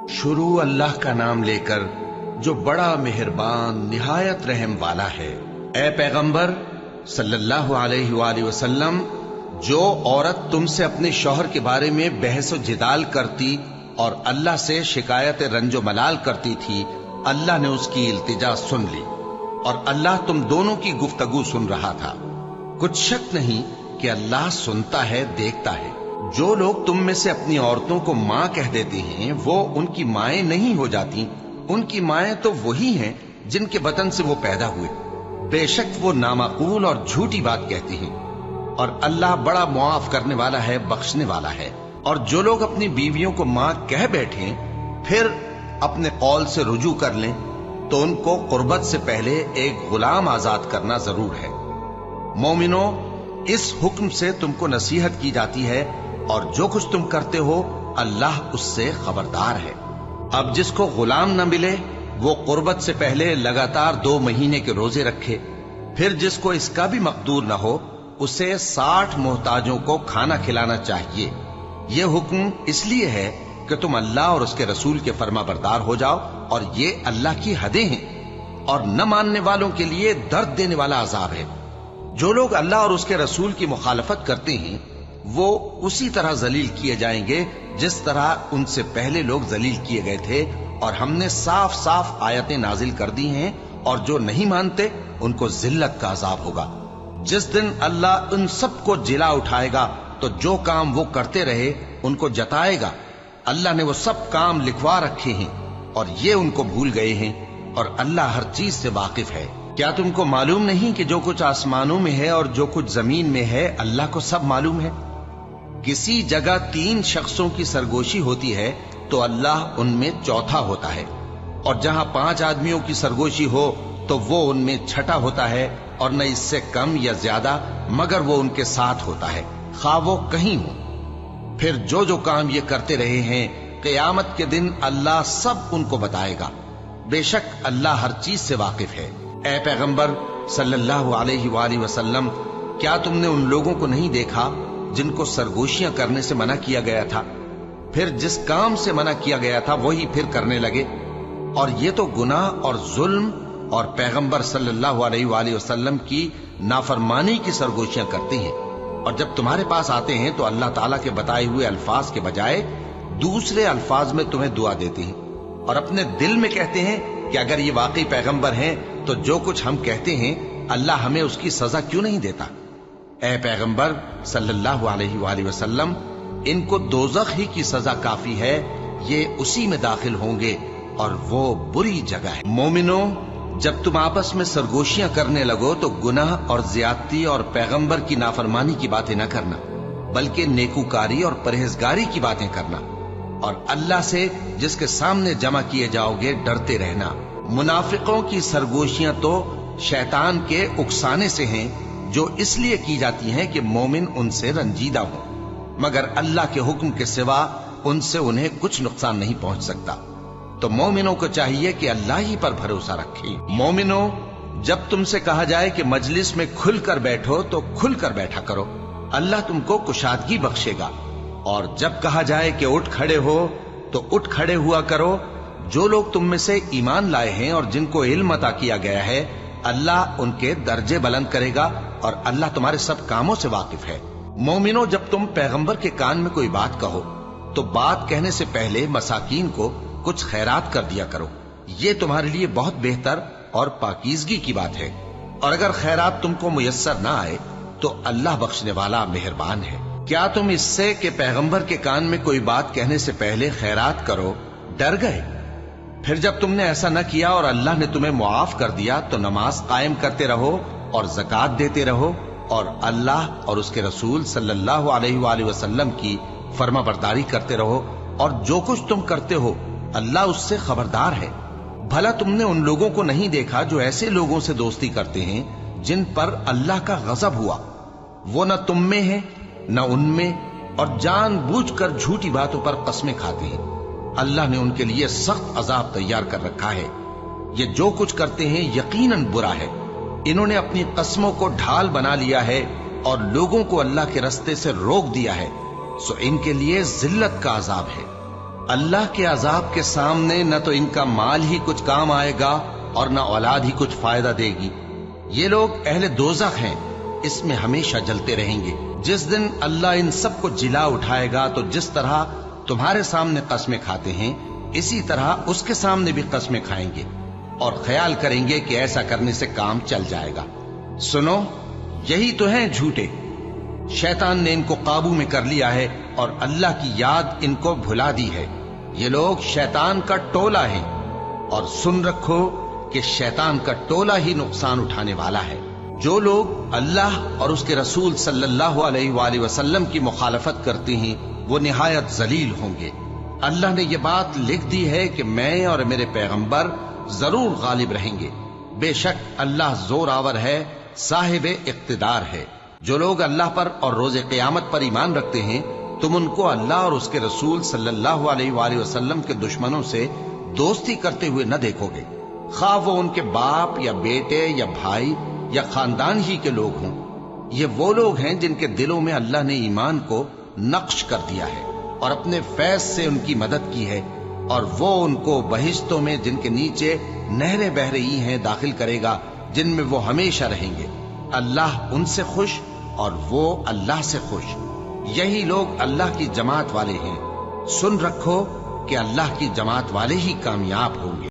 शुरू अल्लाह का नाम लेकर जो बड़ा मेहरबान निहायत रहम वाला है। ए पैगंबर सल्लल्लाहु अलैहि वसल्लम, जो औरत तुमसे अपने शौहर के बारे में बहस व जिदाल करती और अल्लाह से शिकायत रंजो मलाल करती थी, अल्लाह ने उसकी इल्तिजा सुन ली और अल्लाह तुम दोनों की गुफ्तगू सुन रहा था। कुछ शक नहीं कि अल्लाह सुनता है, देखता है। जो लोग तुम में से अपनी औरतों को मां कह देते हैं, वो उनकी माएं नहीं हो जाती। उनकी माएं तो वही हैं जिनके बतन से वो पैदा हुए। बेशक वो नामाकूल और झूठी बात कहती हैं, और अल्लाह बड़ा मुआफ करने वाला है, बख्शने वाला है। और जो लोग अपनी बीवियों को मां कह बैठे फिर अपने कौल से रुजू कर लें, तो उनको कुर्बत से पहले एक गुलाम आजाद करना जरूर है। मोमिनो, इस हुक्म से तुमको नसीहत की जाती है, और जो कुछ तुम करते हो अल्लाह उससे खबरदार है। अब जिसको गुलाम न मिले वो कुर्बत से पहले लगातार 2 महीने के रोजे रखे। फिर जिसको इसका भी मकदूर न हो, उसे 60 मोहताजों को खाना खिलाना चाहिए। ये हुक्म इसलिए है कि तुम अल्लाह और उसके रसूल के फर्माबरदार हो जाओ, और ये अल्लाह की हदें हैं, और न मानने वालों के लिए दर्द देने वाला अजाब है। जो लोग अल्लाह और उसके रसूल की मुखालफत करते हैं, वो उसी तरह जलील किए जाएंगे जिस तरह उनसे पहले लोग जलील किए गए थे। और हमने साफ साफ आयतें नाजिल कर दी हैं, और जो नहीं मानते उनको जिल्लत का अजाब होगा। जिस दिन अल्लाह उन सबको जिला उठाएगा, तो जो काम वो करते रहे उनको जताएगा। अल्लाह ने वो सब काम लिखवा रखे हैं, और ये उनको भूल गए हैं, और अल्लाह हर चीज से वाकिफ है। क्या तुमको मालूम नहीं कि जो कुछ आसमानों में है और जो कुछ जमीन में है, अल्लाह को सब मालूम है। किसी जगह 3 शख्सों की सरगोशी होती है तो अल्लाह उनमें चौथा होता है, और जहां 5 आदमियों की सरगोशी हो तो वो उनमें छठा होता है, और न इससे कम या ज्यादा, मगर वो उनके साथ होता है, खा वो कहीं हो। फिर जो जो काम ये करते रहे हैं, क़यामत के दिन अल्लाह सब उनको बताएगा। बेशक अल्लाह हर चीज से वाकिफ है। ए पैगंबर सल्लल्लाहु अलैहि वसल्लम, क्या तुमने उन लोगों को नहीं देखा जिनको सरगोशियां करने से मना किया गया था, फिर जिस काम से मना किया गया था वही फिर करने लगे? और ये तो गुनाह और जुल्म और पैगंबर सल्लल्लाहु अलैहि वसल्लम की नाफरमानी की सरगोशियां करते हैं। और जब तुम्हारे पास आते हैं तो अल्लाह ताला के बताए हुए अल्फाज के बजाय दूसरे अल्फाज में तुम्हें दुआ देते हैं, और अपने दिल में कहते हैं कि अगर ये वाकई पैगंबर हैं तो जो कुछ हम कहते हैं अल्लाह हमें उसकी सजा क्यों नहीं देता। ए पैगंबर सल्लल्लाहु अलैहि वसल्लम, इनको दोज़ख ही की सजा काफी है, ये उसी में दाखिल होंगे, और वो बुरी जगह है। मोमिनो, जब तुम आपस में सरगोशियां करने लगो तो गुनाह और ज्यादती और पैगंबर की नाफरमानी की बातें न करना, बल्कि नेकूकारी और परहेजगारी की बातें करना, और अल्लाह से जिसके सामने जमा किए जाओगे डरते रहना। मुनाफिकों की सरगोशियां तो शैतान के उकसाने से हैं, जो इसलिए की जाती हैं कि मोमिन उनसे रंजीदा हो, मगर अल्लाह के हुक्म के सिवा उनसे उन्हें कुछ नुकसान नहीं पहुंच सकता। तो मोमिनों को चाहिए कि अल्लाह ही पर भरोसा रखें। मोमिनो, जब तुमसे कहा जाए कि मजलिस में खुलकर बैठो तो खुलकर बैठा करो, अल्लाह तुमको कुशादगी बख्शेगा। और जब कहा जाए कि उठ खड़े हो तो उठ खड़े हुआ करो। जो लोग तुम में से ईमान लाए हैं और जिनको इल्म अता किया गया है, अल्लाह उनके दर्जे बुलंद करेगा, और अल्लाह तुम्हारे सब कामों से वाकिफ है। मोमिनो, जब तुम पैगंबर के कान में कोई बात कहो तो बात कहने से पहले मसाकीन को कुछ खैरात कर दिया करो। ये तुम्हारे लिए बहुत बेहतर और पाकीज़गी की बात है। और अगर खैरात तुमको मुयस्सर ना आए तो अल्लाह बख्शने वाला मेहरबान है। क्या तुम इससे कि पैगंबर के कान में कोई बात कहने से पहले खैरात करो डर गए? फिर जब तुमने ऐसा न किया और अल्लाह ने तुम्हें मुआफ कर दिया, तो नमाज कायम करते रहो और ज़कात देते रहो, और अल्लाह और उसके रसूल सल्लल्लाहु अलैहि वसल्लम की फर्माबरदारी करते रहो, और जो कुछ तुम करते हो अल्लाह उससे खबरदार है। भला तुमने उन लोगों को नहीं देखा जो ऐसे लोगों से दोस्ती करते हैं जिन पर अल्लाह का गजब हुआ? वो न तुम में है न उनमें, और जानबूझकर झूठी बातों पर कस्में खाते हैं। अल्लाह ने उनके लिए सख्त अजाब तैयार कर रखा है। ये जो कुछ करते हैं यकीनन बुरा है। इन्होंने अपनी कस्मों को ढाल बना लिया है और लोगों को अल्लाह के रास्ते से रोक दिया है, सो इनके लिए जिल्लत का अजाब है। اللہ کے عذاب کے سامنے نہ تو ان کا مال ہی کچھ کام آئے گا اور نہ اولاد ہی کچھ فائدہ دے گی۔ یہ لوگ اہل دوزخ ہیں، اس میں ہمیشہ جلتے رہیں گے۔ جس دن اللہ ان سب کو جلا اٹھائے گا تو جس طرح تمہارے سامنے قسمیں کھاتے ہیں اسی طرح اس کے سامنے بھی قسمیں کھائیں گے اور خیال کریں گے کہ ایسا کرنے سے کام چل جائے گا۔ سنو، یہی تو ہیں جھوٹے۔ شیطان نے ان کو قابو میں کر لیا ہے اور اللہ کی یاد ان کو بھلا دی ہے۔ یہ لوگ شیطان کا ٹولہ ہیں، اور سن رکھو کہ شیطان کا ٹولہ ہی نقصان اٹھانے والا ہے۔ جو لوگ اللہ اور اس کے رسول صلی اللہ علیہ وآلہ وسلم کی مخالفت کرتے ہیں وہ نہایت ذلیل ہوں گے۔ اللہ نے یہ بات لکھ دی ہے کہ میں اور میرے پیغمبر ضرور غالب رہیں گے۔ بے شک اللہ زور آور ہے، صاحب اقتدار ہے۔ جو لوگ اللہ پر اور روز قیامت پر ایمان رکھتے ہیں تم ان کو اللہ اور اس کے رسول صلی اللہ علیہ وآلہ وسلم کے دشمنوں سے دوستی کرتے ہوئے نہ دیکھو گے، خواہ وہ ان کے باپ یا بیٹے یا بھائی یا خاندان ہی کے لوگ ہوں۔ یہ وہ لوگ ہیں جن کے دلوں میں اللہ نے ایمان کو نقش کر دیا ہے اور اپنے فیض سے ان کی مدد کی ہے، اور وہ ان کو بہشتوں میں جن کے نیچے نہریں بہ رہی ہیں داخل کرے گا، جن میں وہ ہمیشہ رہیں گے۔ اللہ ان سے خوش اور وہ اللہ سے خوش۔ یہی لوگ اللہ کی جماعت والے ہیں۔ سن رکھو کہ اللہ کی جماعت والے ہی کامیاب ہوں گے۔